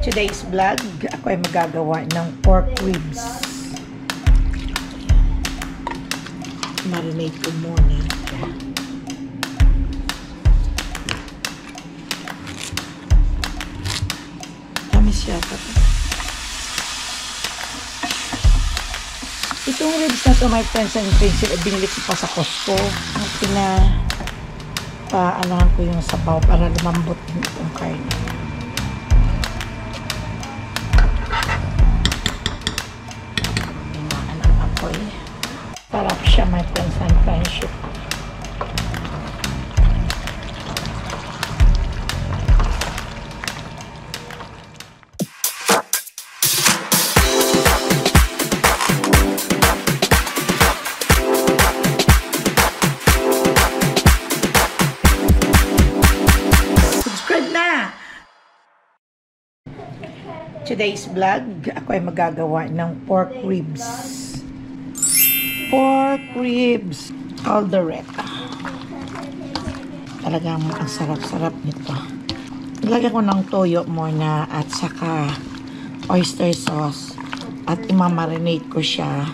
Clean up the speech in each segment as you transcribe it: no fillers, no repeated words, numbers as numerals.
Today's vlog, ako ay magagawa ng pork ribs. Marinate ko muna. Tamis yata ito. Itong ribs na ito, my friends and friends, binili ko pa sa Costco. Paanahan ko yung sabaw para lumambot itong karne. Sarap siya, my friends and friendship. Subscribe na! Today's vlog, ako ay magagawa ng pork ribs. Pork ribs caldereta. Talagang ang sarap-sarap nito. Nilagyan ko ng toyo muna at saka oyster sauce at imamarinate ko siya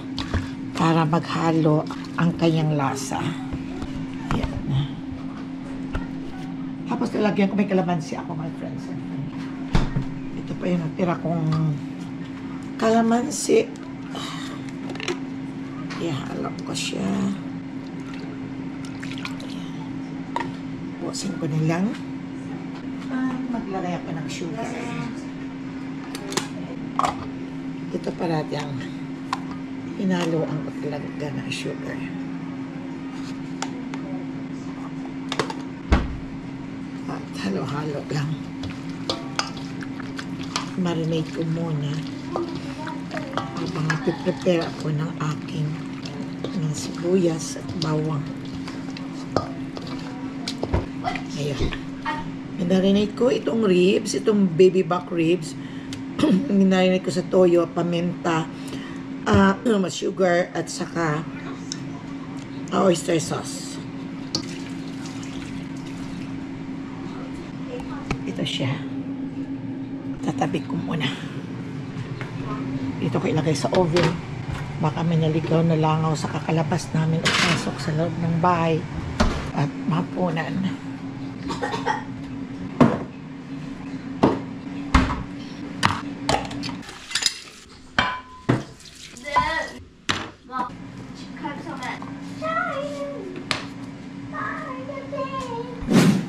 para maghalo ang kanyang lasa. Ayan. Tapos nilagyan ko, may kalamansi ako, my friends. Ito pa yung natira kong kalamansi. Ihalo ko siya. Bukasin ko na lang. Maglalagay ako ng sugar. Ito parati ang hinaluan ko talaga ng sugar. At halo-halo lang. Marinate ko muna. Habang prepare ako ng aking sibuyas at bawang. Ayan. Minarinate ko itong ribs, itong baby back ribs. Minarinate ko sa toyo, paminta, sugar at saka oyster sauce. Ito siya. Tatabi ko muna. Ito ko ilagay sa oven. Baka may naligaw na langaw sa kakalabas namin o pasok sa loob ng bahay at mapunan.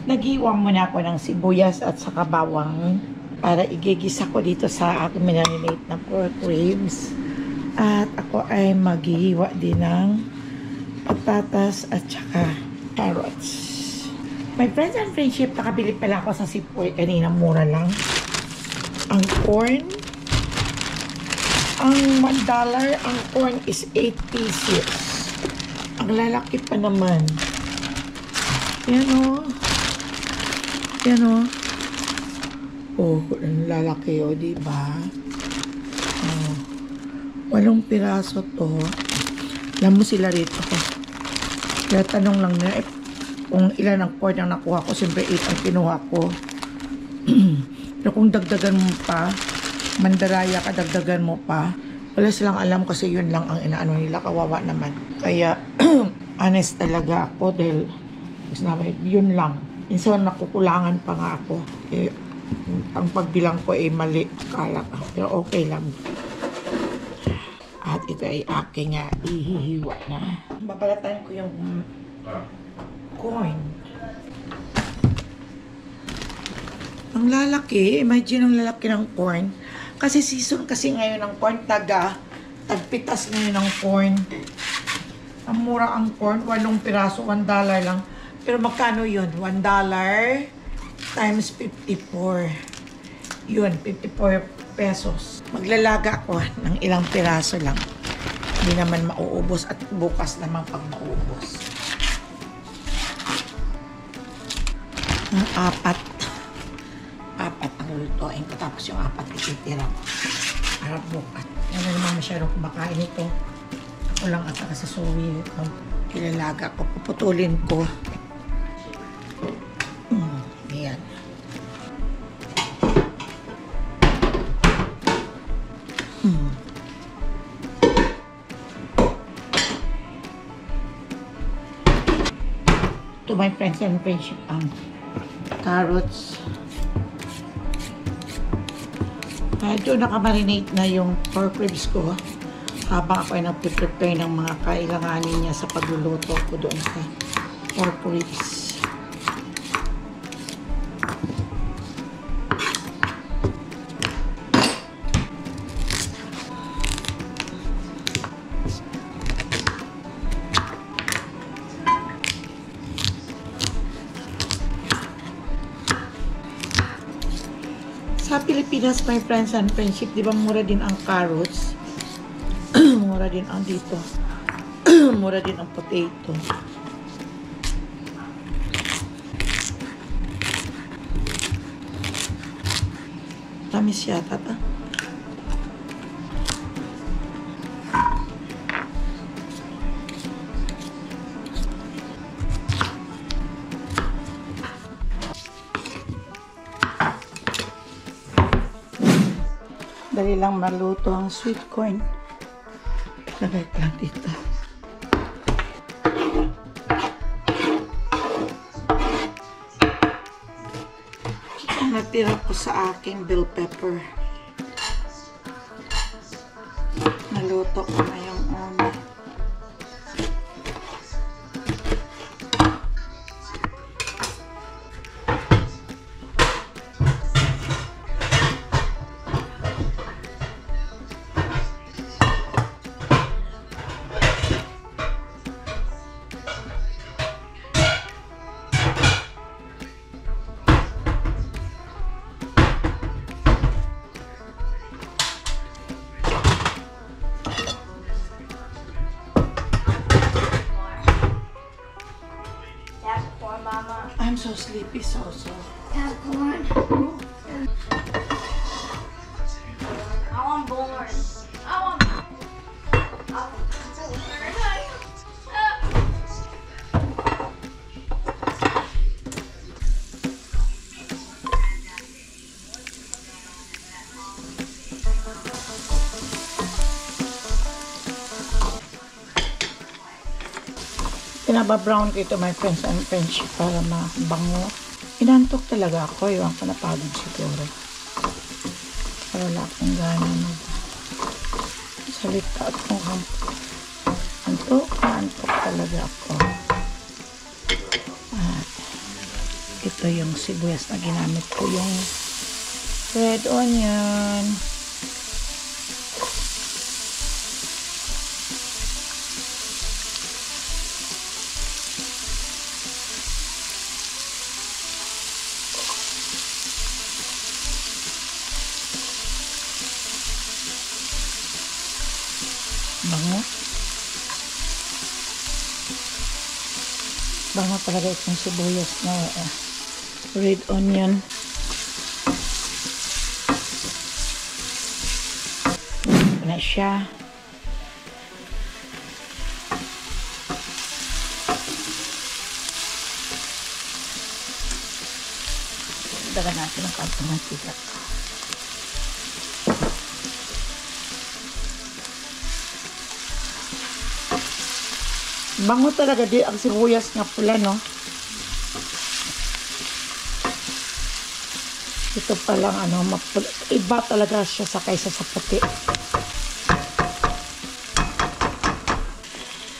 Nag-iwang muna ako ng sibuyas at saka bawang para igigisa ko dito sa aking minarinate na pork ribs. At ako ay maghihiwa din ng patatas at saka carrots. My friends and friendship, nakabili pala ako sa Sipway kanina, mura lang. Ang corn, ang $1, ang corn is 8 pieces. Ang lalaki pa naman. Yan o. Yan o. Oh, ang lalaki o, diba? Oh. 8 piraso to. Alam mo sila rito ko. Kaya tanong lang na kung ilan ang corn ang nakuha ko. Siyempre 8 ang kinuha ko. Pero kung dagdagan mo pa, mandaraya ka, dagdagan mo pa, wala silang alam kasi yun lang ang inaano nila. Kawawa naman. Kaya honest talaga ako dahil yun lang. Minsan nakukulangan pa nga ako. Ang pagbilang ko ay mali. Kala ka. Pero okay lang. At ito ay aking ihihiwa na. Babalatan ko yung corn. Ang lalaki, imagine ang lalaki ng corn. Kasi season kasi ngayon ng corn, tagpitas ngayon ng corn. Ang mura ang corn, 8 piraso, $1 lang. Pero magkano yun? $1 times 54. Yun, 54 pesos. Maglalaga ako ng ilang piraso lang. Hindi naman mauubos at bukas naman pag mauubos. Ang 4 ang lutuin ko, tapos yung 4 ititira para bukas. Ano naman masyadong kumakain ito. Ako lang at saka sa suwi. Ilalaga ko, puputulin ko. Ayan. to my friends and friendship ang carrots. Medyo nakamarinate na yung pork ribs ko habang ako ay nagpe-prepare ng mga kailanganin niya sa pagluluto ko doon sa pork ribs. Sa Pilipinas, my friends and friendship, di ba mura din ang carrots? Mura din ang dito. Mura din ang potato. Tamis yata ta. Dali lang maluto ang sweet corn. Lagay ko lang dito. Natira ko sa aking bell pepper. Naluto ko na yung una. Mama. I'm so sleepy, so. Have corn. I want born. I want. Pinaba-brown ko ito, my friends and friendship, para mabango. Inantok talaga ako. Iwan ko napagod siguro. Para wala akong gana salita at kung antok talaga ako. At ito yung sibuyas na ginamit ko, yung red onion. Bango. Bango talaga itong sibuyas na red onion. Ito na siya. Dagan natin ang kantong mantika. Bango talaga di ang sibuyas nga pula, no? Ito palang mapula. Iba talaga siya sa kaysa sa puti.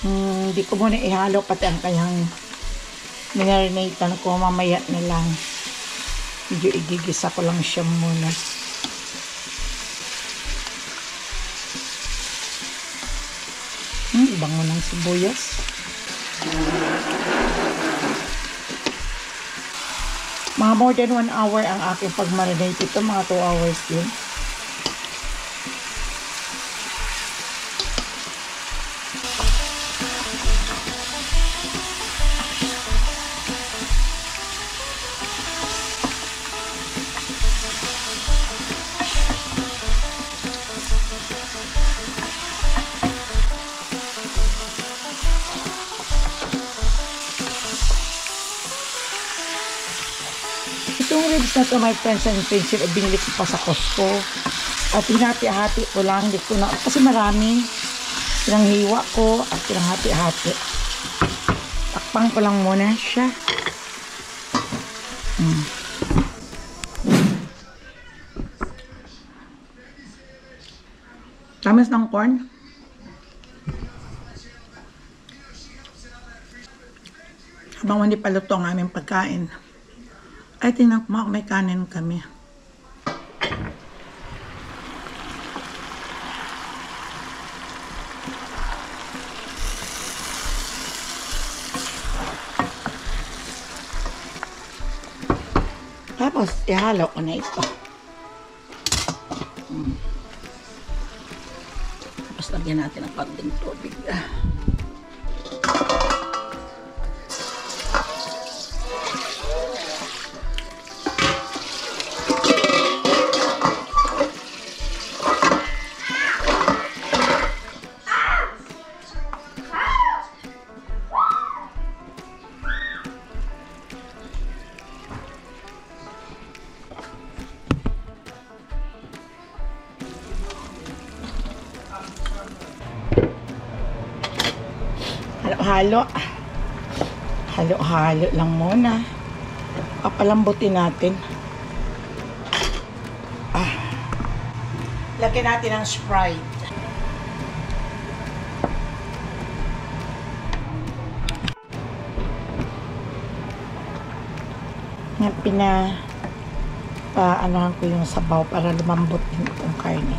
Hindi ko muna ihalo pati ang kanyang minarinatan ko. Mamaya na lang. Medyo igigisa ko lang siya muna. Bango ng sibuyas. Mga more than 1 hour ang aking pag-marinate. Ito mga 2 hours din. Itong ribs na to, my friends and friendship, binili ko pa sa Costco. At hinati-hati ko lang. Hindi ko na, kasi marami. Pinanghiwa ko at pinanghati-hati. Takpan Takpan ko lang muna siya. Tamis ng corn. Habang hindi pa luto ang aming pagkain, ay tingnan ko may kanin kami. Tapos, ihalo ko na ito. Tapos, lagyan natin ng konting tubig. Halo-halo. Halo-halo lang muna. Papalambutin natin. Lagyan natin ng Sprite. Paanohan ko yung sabaw para lumambot din itong karne.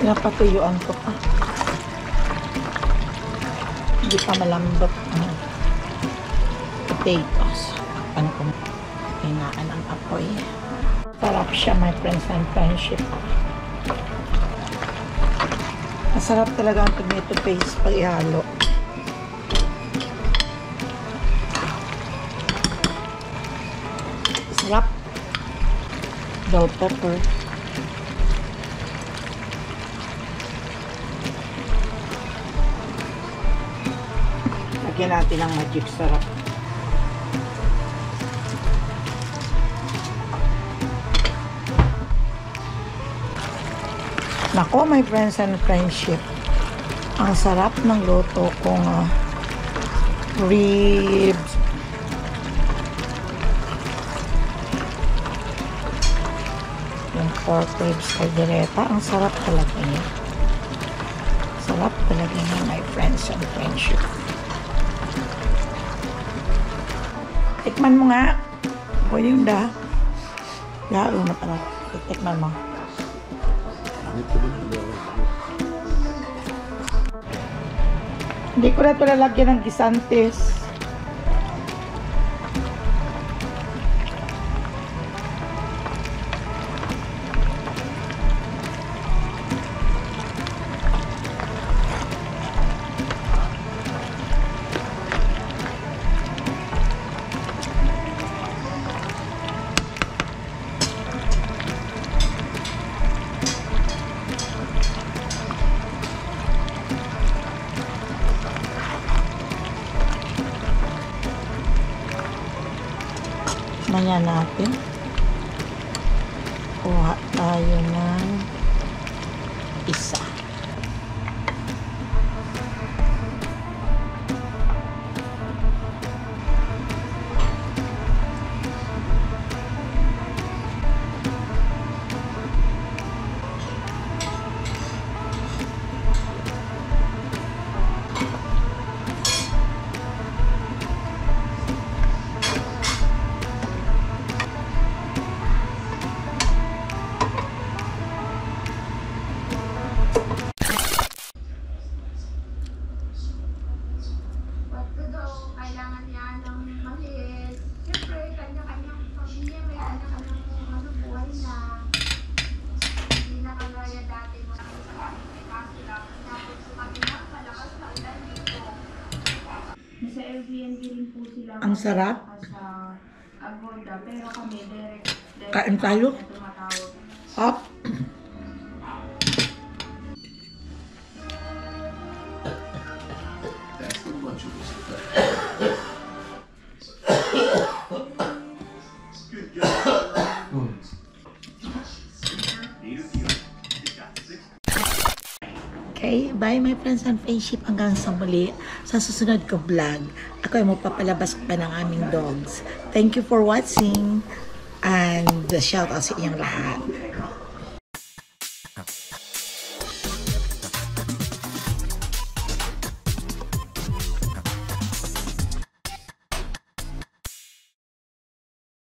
Napatuyuan ko pa. Hindi pa malambot ang potatoes. Ano kung hinaan ang apoy. Sarap siya, my friends and friendship. Masarap talaga ang tomato paste pag ihalo. Sarap. Bell pepper. Lagyan natin ang magic sarap. Nako, my friends and friendship. Ang sarap ng luto kong ribs. Yung pork ribs caldereta. Ang sarap talaga niya. Sarap talaga niya, my friends and friendship. Tikman mo nga. Pwede yung lalo na pala. Tikman mo. Hindi ko na ito lalagyan ng gisantes. Manya natin. Kuha tayo ng isa. Ang sarap. sa Agoda, pero kami direct Kain tayo. na tumatawag. Up. That's the lunchables effect. Good job. Okay, bye my friends and friendship. Hanggang sa muli. Sa susunod ko vlog, ako ay magpapalabas pa ng aming dogs. Thank you for watching. And shout out sa inyong lahat.